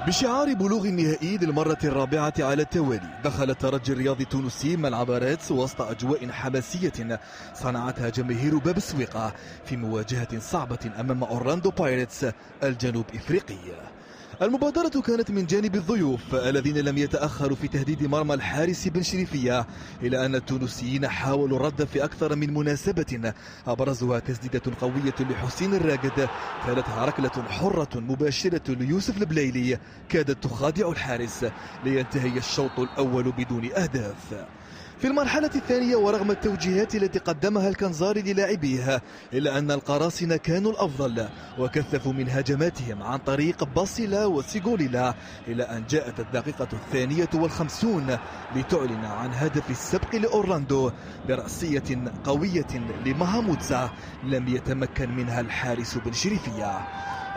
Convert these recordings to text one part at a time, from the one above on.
بشعار بلوغ النهائي للمرة الرابعة على التوالي، دخل الترجي الرياضي التونسي ملعب ريدز وسط أجواء حماسية صنعتها جماهير باب السويقة في مواجهة صعبة أمام أورلاندو بايرتس الجنوب إفريقي. المبادرة كانت من جانب الضيوف الذين لم يتأخروا في تهديد مرمى الحارس بن شريفية، إلى أن التونسيين حاولوا الرد في أكثر من مناسبة، أبرزها تسديدة قوية لحسين الراقد تالتها ركلة حرة مباشرة ليوسف البليلي كادت تخادع الحارس لينتهي الشوط الأول بدون أهداف. في المرحلة الثانية ورغم التوجيهات التي قدمها الكنزاري للاعبيه، إلا أن القراصنة كانوا الأفضل وكثفوا من هجماتهم عن طريق باسيلا وسيغوليلا، إلى أن جاءت الدقيقة 52 لتعلن عن هدف السبق لأورلاندو برأسية قوية لمهاموتسا لم يتمكن منها الحارس بن شريفية.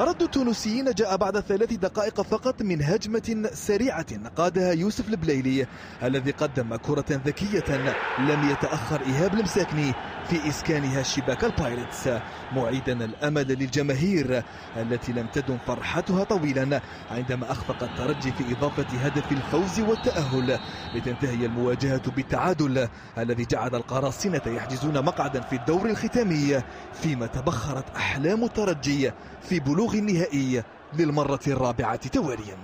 رد التونسيين جاء بعد 3 دقائق فقط من هجمة سريعة قادها يوسف البليلي الذي قدم كرة ذكية لم يتأخر إيهاب المساكني في إسكانها شباك البايرتس، معيدا الأمل للجماهير التي لم تدم فرحتها طويلا عندما أخفق الترجي في إضافة هدف الفوز والتأهل لتنتهي المواجهة بالتعادل الذي جعل القراصنة يحجزون مقعدا في الدور الختامي، فيما تبخرت أحلام الترجي في بلوغ النهائي للمرة الرابعة تواليا.